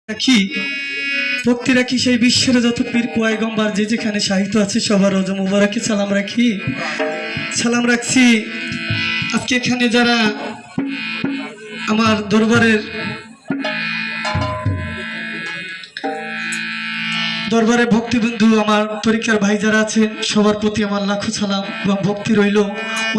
রাখি ভক্তি রাখি সেই বিশ্বের যত পীর পয়গম্বর যে যেখানে সাহিত্য আছে সবার রোজা মুবারকে সালাম রাখি। সালাম রাখছি আজকে এখানে যারা আমার দরবারে ভক্তিবন্ধু আমার তরিকার ভাই যারা আছেন সবার প্রতি আমার লাখো সালাম এবং ভক্তি রইল।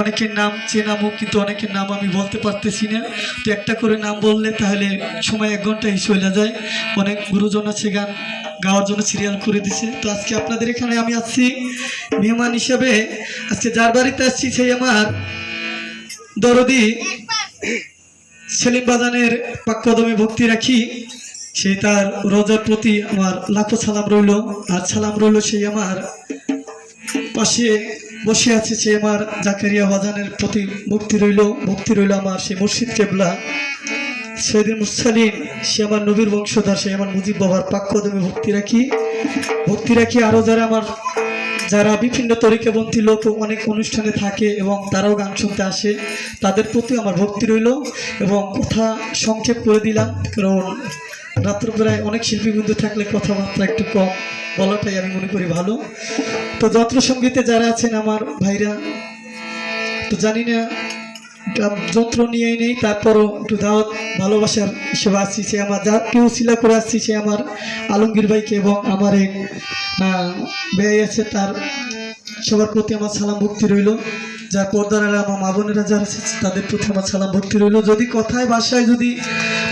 অনেকের নাম চেনামো কিন্তু অনেকের নাম আমি বলতে পারতেছি না, তো একটা করে নাম বললে তাহলে সময় 1 ঘন্টায় চলে যায়। অনেক গুরুজন আছে গান গাওয়ার জন্য সিরিয়াল করে দিছে। তো আজকে আপনাদের এখানে আমি আসছি মেহমান হিসেবে। আজকে যার বাড়িতে আসছি সেই আমার দরদি সেলিম বাজানের পাককদমে ভক্তি রাখি, সেই তার রোজার প্রতি আমার লাখো সালাম রইল। আর সালাম রইল সেই আমার পাশে বসে আছে সে আমার জাকারিয়া বাজানের প্রতি ভক্তি রইল আমার সেই মুর্শিদ কেবলা সৈয়দুল মুরসালিন, সে আমার নবীর বংশধর, সে আমার মুজিব বাবার পাককদমে ভক্তি রাখি। আরও যারা বিভিন্ন তরিকাপন্থী লোক অনেক অনুষ্ঠানে থাকে এবং তারাও গান শুনতে আসে, তাদের প্রতি আমার ভক্তি রইল। এবং কথা সংক্ষেপ করে দিলাম, কারণ রাত্রবেলায় অনেক শিল্পীবৃন্দ থাকলে কথাবার্তা একটু কম বলাটাই আমি মনে করি ভালো। তো যন্ত্র সঙ্গীতে যারা আছেন আমার ভাইরা, তো জানি না যন্ত্র নিয়েই নেই, তারপরও একটু দাওয়াত ভালোবাসার হিসেবে আসছি। সে আমার যা কেউ শিলা করে আসছি সে আমার আলমগীর ভাইকে এবং আমার এক ব্যয় আছে, তার সবার প্রতি আমার সালাম ভক্তি রইল। যার পর্দার আমার মা বোনেরা যারা আছে তাদের প্রতি আমার সালাম ভক্তি রইল। যদি কথায় ভাষায় যদি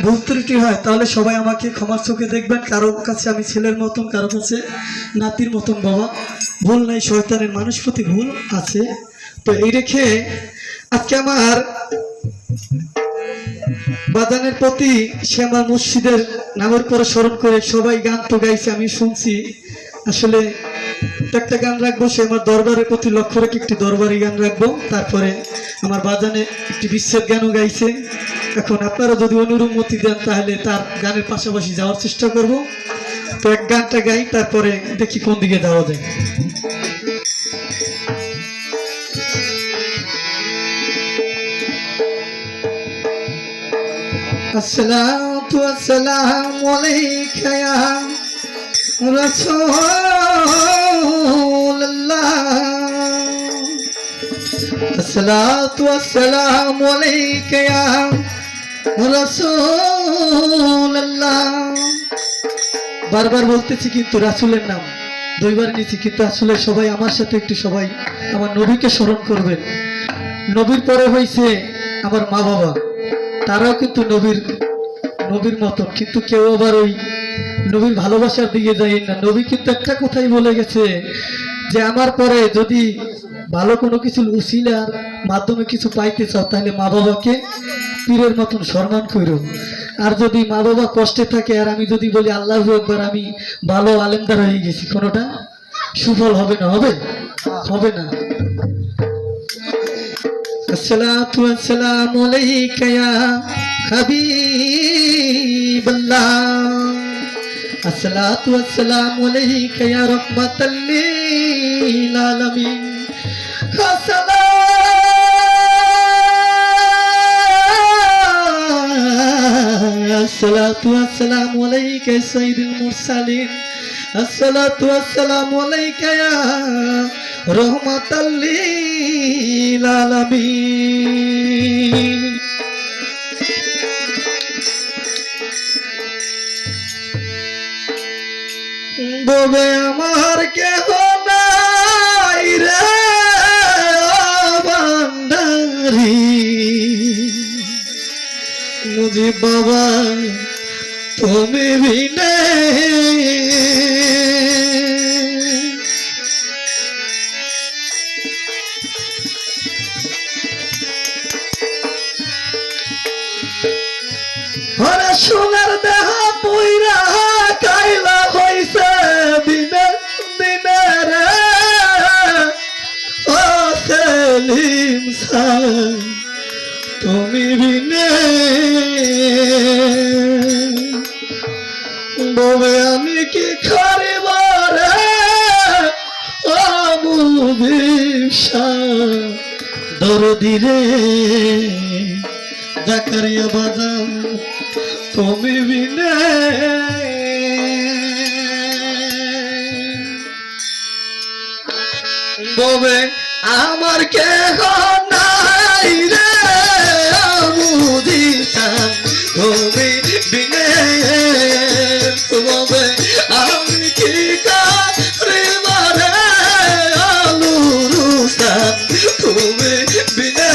ভুল ত্রুটি হয় তাহলে সবাই আমাকে ক্ষমার চোখে দেখবেন। কারো কাছে আমি ছেলের মতন, কারো কাছে নাতির মতন। বাবা ভুল নাই, শয়তানের মানুষ প্রতি ভুল আছে। তো এই রেখে আজকে আমার বাজানের প্রতি সে আমার মুর্শিদের নামের পরে স্মরণ করে সবাই গান তো গাইছে, আমি শুনছি। আসলে একটা গান রাখবো সে আমার দরবারের প্রতি লক্ষ্য রেখে একটি দরবারি গান রাখবো, তারপরে আমার বাজানে একটি বিচ্ছেদ গানও গাইছে। এখন আপনারা যদি অনুমতি দেন তাহলে তার গানের পাশাপাশি যাওয়ার চেষ্টা করব। তো এক গানটা গাই, তারপরে দেখি কোন দিকে যাওয়া যায়। আসসালাতু আসসালামু আলাইকা ইয়া রাসূলুল্লাহ, আসসালাতু আসসালামু আলাইকা ইয়া রাসূলুল্লাহ। বারবার বলতেছি কিন্তু রাসূলের নাম 2 বার নিয়েছি, কিন্তু আসলে সবাই আমার সাথে একটু সবাই আমার নবীকে স্মরণ করবেন। নবীর পরে হয়েছে আমার মা বাবা, তারাও কিন্তু নবীর মতন, কিন্তু কেউ আবার ওই নবীর ভালোবাসার দিকে যায় না। নবী কিন্তু একটা কথাই বলে গেছে যে আমার পরে যদি ভালো কোনো কিছু উসিলার মাধ্যমে কিছু পাইতে চাও তাহলে মা বাবাকে পীরের মতন সম্মান করো। আর যদি মা বাবা কষ্টে থাকে আর আমি যদি বলি আল্লাহু আকবার, আমি ভালো আলেমদার হয়ে গেছি, কোনোটা সুফল হবে না, হবে না। আসসালাতু আসসালামু আলাইকা ইয়া হাবিবাল্লাহ, আসসালাতু আসসালামু আলাইকা ইয়া রাহমাতাল লিল আলামিন, আসসালাতু আসসালামু আলাইকা সাইয়্যিদুল মুরসালিন, আসসালাতু আসসালামু আলাইকা ইয়া রাহমাতাল লিল আলামিন। ববে আমার কেহ নাই রে বান্দারি, মুজিব বাবা তুমি বিনে হরে সোনার দেহ পইরা কাইলা হইছে দিনে দিনে রে ও সেলিম সাই তুমি বিনে। ববে আমি কি করিব রে ও মুজিব শাহ দরদি রে, জাকারিয়া বাজান তুমি বিনে তবে আমার কেহ নাই রে বুঝিতাম তুমি বিনে তবে আমি কি করিব রে আলু রুস্তাম তুমি বিনে